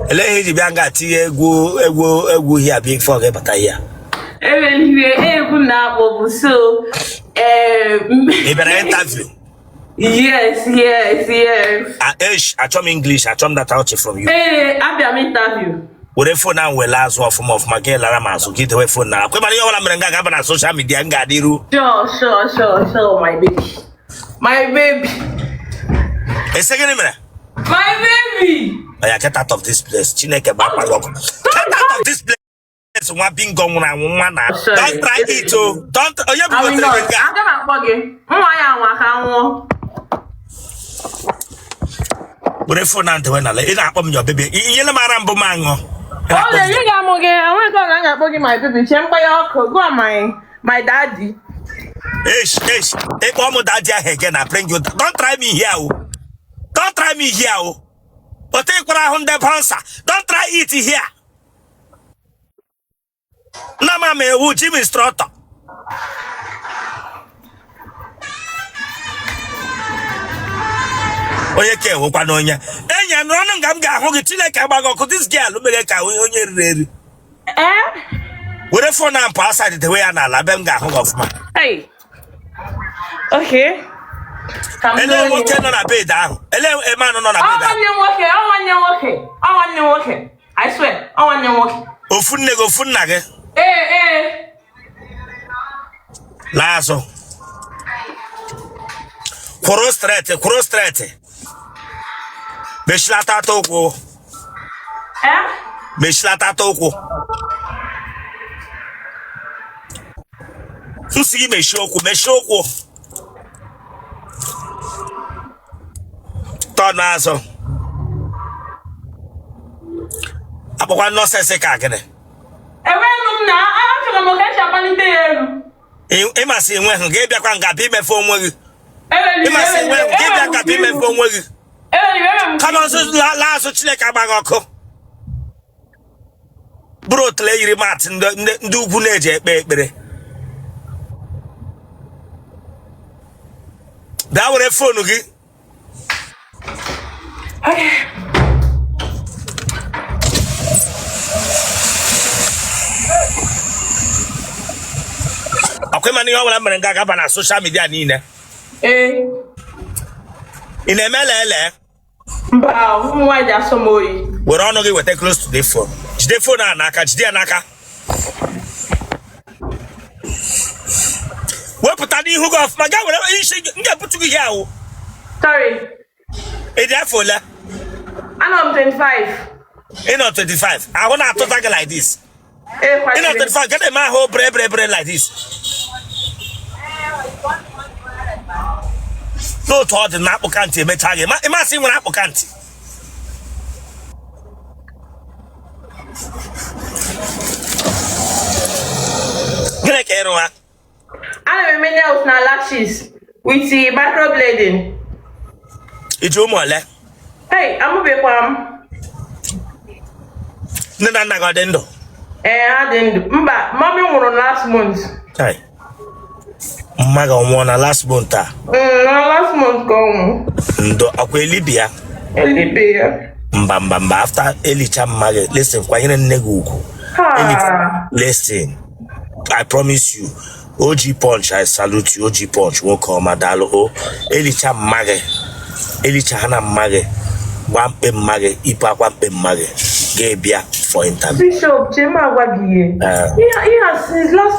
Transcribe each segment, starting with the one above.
Ele hiji bianga ti egwu here big for get bata here. Egwu na akpọ so interview. Yes. I chom English, I chom that out from you. Abia interview. Wore phone na we last one from of Magel Lara Maso get away phone na. Kwe mari wala mrenga ga na social media nga diru. Sure, my baby. Second minute. My baby. I get out of this place. Chineke ba paloko. Get out of this place. One bingo na one. Don't try it to. Don't. Oh yeah, I'm gonna bug you. Wore phone na ntewe na le. Ina akpom your baby. Yele mara mbo mango. Oh, there you go, Moge. I want to go my baby. Chempa yoko. Go on my daddy. Hey, one daddy again. I bring you. Don't try me here. Don't try me here. But take what I don't try it here. Nama me who Jimmy Strata. Oye ke wo kwano nya. Enya no no ngam ga ho gitile ka bago ko this girl me ka onye rere. Wore phone na pass side the way na la bem ga ho of ma. Hey. Okay. Ele wo ke no na bed ahụ. Ele e ma no na bed ahụ. Oh, okay. I swear. Okay. Ofun na ge. Lazo. Kuro straight. Beshlata toko. Beshlata toko. Susi meshoko. Tonazo. Apokwa no sese ka gene. E ma se enwe hu ge bia kwa nga bi me fo nwe. E ma se enwe ge bia ka bi me fo nwe. Come on, la so chile ka ba goko. Bro tle yiri mat ndu ugwu na-eje ekpe ekpere. Da were phone gị. Akwe mani yo wala mere nga ba na social media niile. Ina emelele. Mba, nwa ja somoyi. Were ọnụ gị weta close to the phone. Jide phone a n'aka, jide ya n'aka. Wepụta n'ihu gị ọfụma, ga were isi nga putu gị ya o. Sorry. Ị dị afọ ole? I'm 25. Ị nọ 25. Ahụ na-atụta gị like this. Ị nọ 25, get eme ahụ bre like this. N'otu ọ dị na akpụka ntị emecha gị. Ịmasị nwere akpụka ntị. Gịnị ka ịrụ ha? Ana m eme nails na lashes with the microblading. Iji ụmụ ole? Hey, amụbekwa m. Nne na nna gị ọ dị ndụ? Ha dị ndụ. Mba, mommy nwụrụ last month. Chai. Mma gị ọnwụọ na last month a? Na last month ka ọ nwụ. Ndo akwa elibi ya? Elibi ya. Mba after elicha mma gị listen kwanyere nne gị ugwu. Listen, I promise you. OG Punch, I salute you. OG Punch, nwoke ọma daalụ o. Elicha mma gị. Elicha ha na mma gị. Gba mkpe mma gị. Ipu akwa mkpe mma gị. Ga-ebịa for interview. Bishop, Chema agwa gị ihe. Since last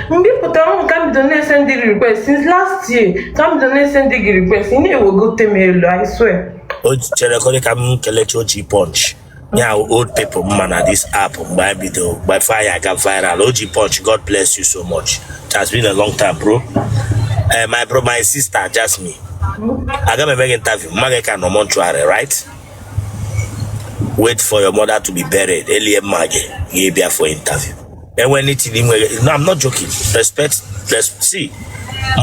mgbe pụtara ọnwụ ka m bido send the request. Since last year, ka m bido send the request. Ị na-ewegote m elu, I swear. O chere kọrị ka m kelechi OG Punch. Yeah, old people man at this app by video by fire I got viral. OG Punch, God bless you so much. It has been a long time, bro. My sister, just me. I got a big interview. Mageka no Montreal, right? Wait for your mother to be buried. Elie Mage, Gabia for interview. And when it's no, I'm not joking. Respect, see.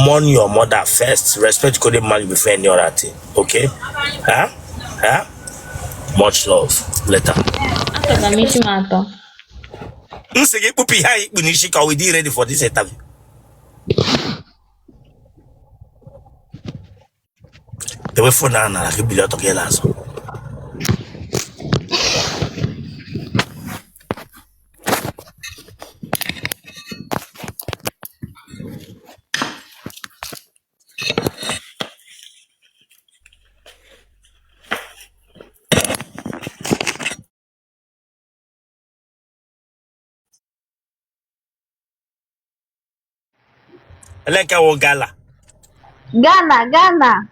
Mourn your mother first. Respect couldn't Mage before any other thing. Okay? Huh? Much love. Later. Are we ready for this interview? The way for now, I can be out of Eleke wo gala. Ghana.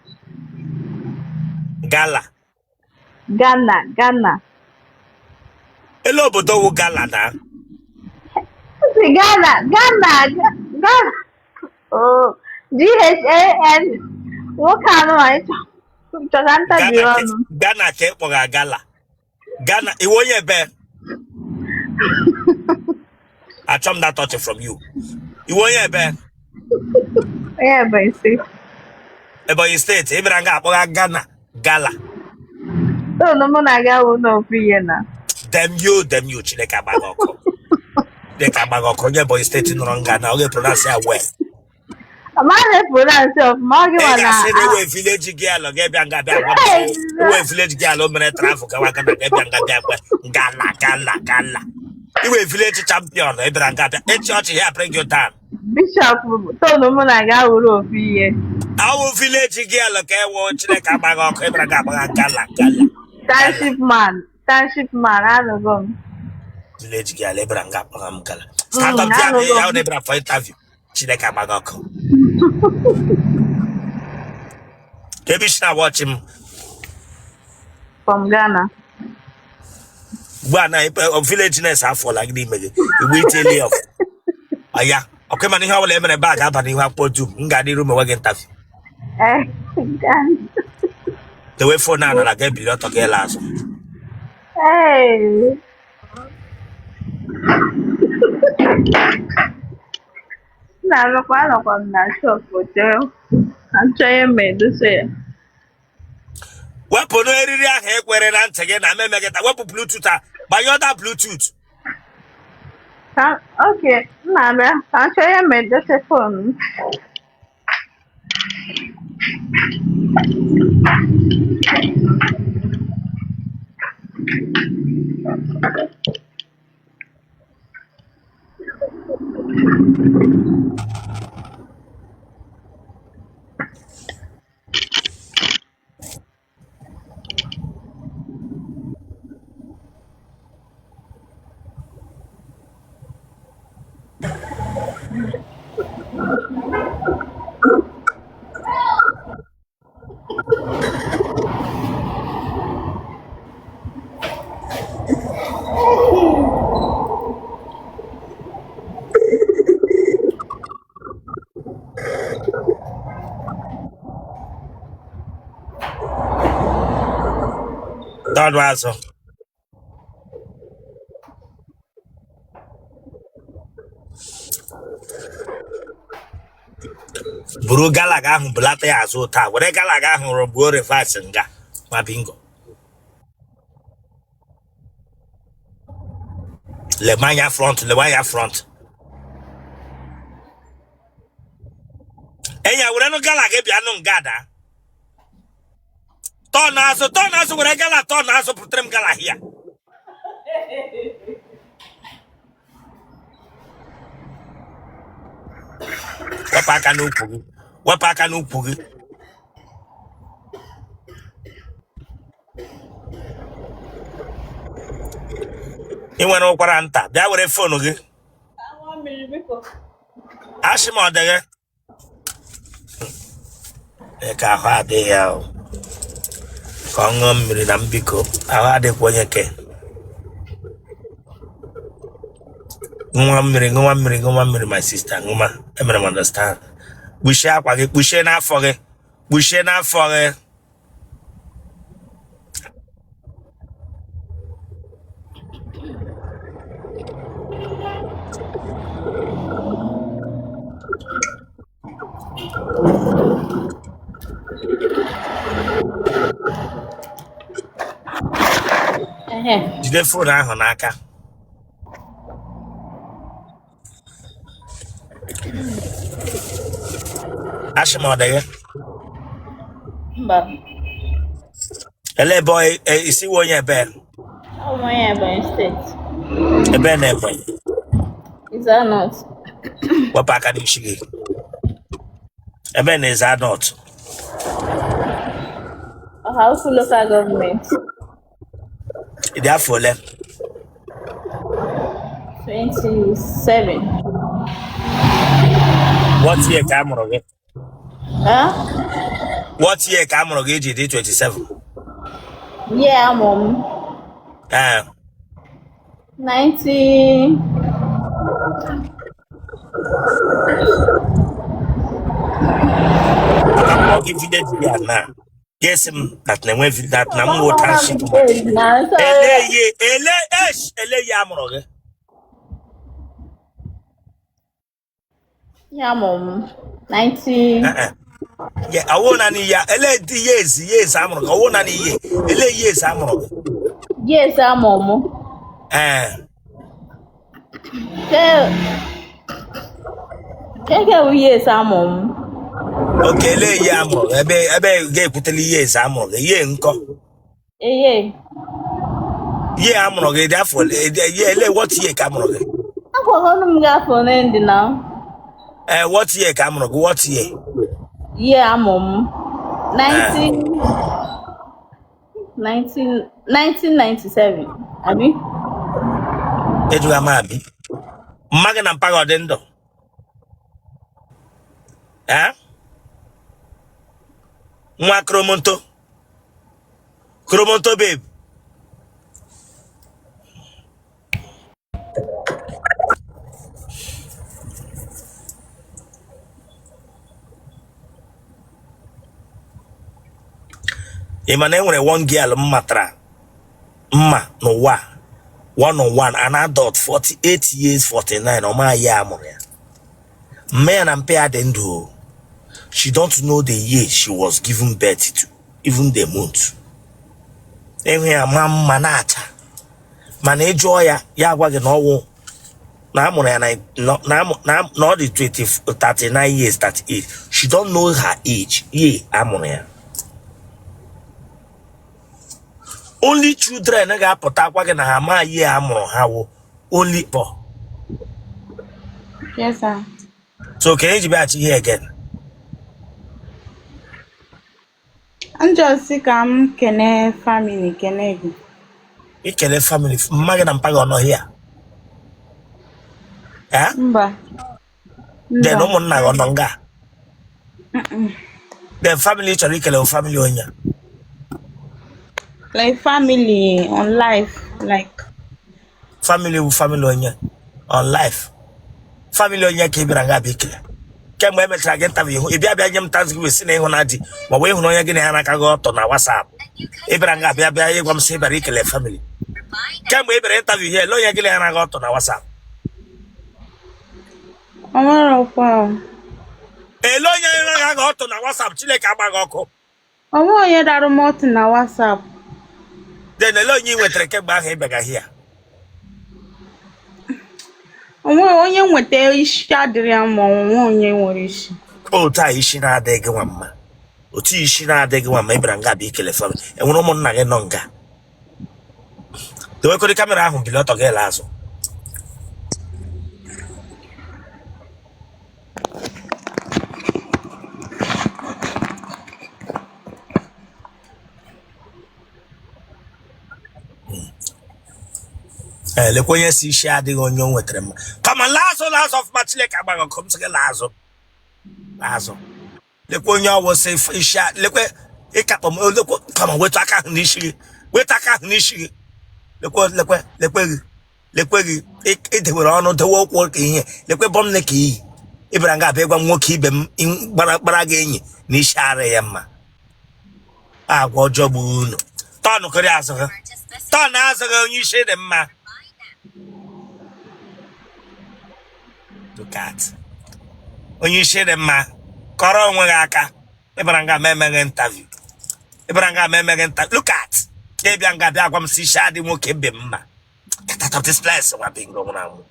Elo obodo wo gala na. Ghana. Oh, GHAN. What kind of I Ghana ke kpọga gala. Ghana, iwonye be. I chom that touch from you. Iwonye be. Yeah, but see. Ebonyi State, Ibranga kpọga Ghana gala. So no more naga no free na. Them you, Chineke Bagoko. Chineke Bagoko, Ebonyi State in Ghana, okay, pronounce it well. I'm not pronounce of Morgan. I said, we village girl, Gabianga, we village girl, traffic, Gala. You were village champion, Ibranga. It's church here, bring you down. Bishop, so no more naga no free. Our village girl, okay, watch like a bag of Gala. Township man, I don't go. Village girl, Ebranga, Gala. Stand up here, I'll never for interview. Chineka Magoko. Maybe she not watch him From Ghana. Well, village ness have for like the we tell you. Yeah. Okay, man, how will I bag up and you have put you in the room again? The way for now, I get below to get last. Hey. Na kwa na shop hotel. I'm trying to say. Weapon area here where an answer again. I may get a weapon Bluetooth by other Bluetooth. Okay, Mama, I'm trying to make the phone. Don't answer. Buru galaga bulate azota. Where galaga robo reverse nga. Ma bingo. Le maya front. Enya wure no galaga bia no ngada. Turn aso wure gala turn aso putrem gala here. Wapaka no pugi. Inwe no kwaranta. Bia wure phone gi. Ashima odege. Eka ha de ya. Kongo mmiri na mbiko. Awa de kwenye ke. Nwa mmiri my sister. Nguma. Emere understand. Bushe akwa gi. Bushe na afọ gi. Jide phone ahụ n'aka. Ashima odege. Mba. Ele boy isi wonye ebe. Oh my Ebonyi State. Ebe na Ebonyi. Is that not? Wapaka ni shigi. Ebe na is that not? How full local government? Idi afọ ole? 27. What year camera? Huh? What year camera gauge did 27? Yeah, mom. 90. I'll give you that year now. Guess him that Nenweghi that Namu transit to my ele yamroge. Yeah, mom. 90. Yeah, I won't any ya ele yes, amroge. I won't any ye. Ele yes, amroge. Yes, mom. Yes, mom. Okay, le yamroge. Ebe ge puteli yes, amroge. Ye nko. Yeah. Ye amroge. Therefore, ye le what ye camroge. I'm going to go now. What year camroge? What year? Yeah, mom. 1997. Abi? Ejuga mabi. Mmaga na mpaga odendo. Nwa kromonto. Kromonto babe. Imane nwere one girl mmatra. Mma n'ụwa. One on one, an adult, 48 years, 49, or my yamuria. Man and pay adendo. She don't know the year she was given birth to, even the month. Anyway, mam manata. Manejoya, yagwag and all. Namuria, not the 39 years, 38. She don't know her age. Ye, amuria. Only children naga potakwa na hama ye amro hawo only po. Yes, sir. So can you be here again? I'm just sick. I'm kene family kene. Ikele family mmaga na mpaga no here. Mba. Then no mon na ononga. Then family chori ikele family onya. Like family on life, like Family onya on life. Family onya ke biranga bikele. Kemgbe emetra ga interview e bia nyem Thanksgiving si na ihuna di ma we ihuna onya gị na ya naka go to na WhatsApp. E biranga bia yegwam se bari ikele family. Kemgbe e bere interview here lo onya gị na ya naka go to na WhatsApp. Omaro pa. Elo onya naka go to na WhatsApp Chineke agbaga ọkụ. Omo onye daru mot na WhatsApp. Then elo onya wetere kemgbe ahụ ebega here. Onye nweta isi adịrị ama onye nwere isi. Otu a isi na-adịghị nwa mma. Otu isi na-adịghị nwa mma ịbịara nga bụ ikele family. Enwere ụmụnna gị nọ nga. Dewekọrị kamera ahụ bili ọtọ gị ele azụ. Lekwe onye si isi adịghị onye o nwetara mma. Kama last of Chineke agbaghị ọkụ m sị gị lazụ. Lekwe onye ọwụ sị isi lekwe ịkakpọ m lekwe kama wetu aka ahụ n'isi gị. Wetu aka ahụ n'isi gị. Lekwe gị idewere ọnụ dewe okwu ka ihe. Lekwe bọm ne ka iyi. Ịbịara nga abịa gwa nwoke ibe m gbara gị enyi na isi ara ya mma. Agwa ọjọọ bụ unu. Tọnụ kọrị azụ ha. Tọnụ azụ ha onye isi dị mma. Look at onye isi dị mma kọrọ onwe gị aka ịbara nga memeghị interview look at ịbịa nga bịa gwa m si isi adị nwoke be mma get out of this place nwa bingo nwụrụ anwụ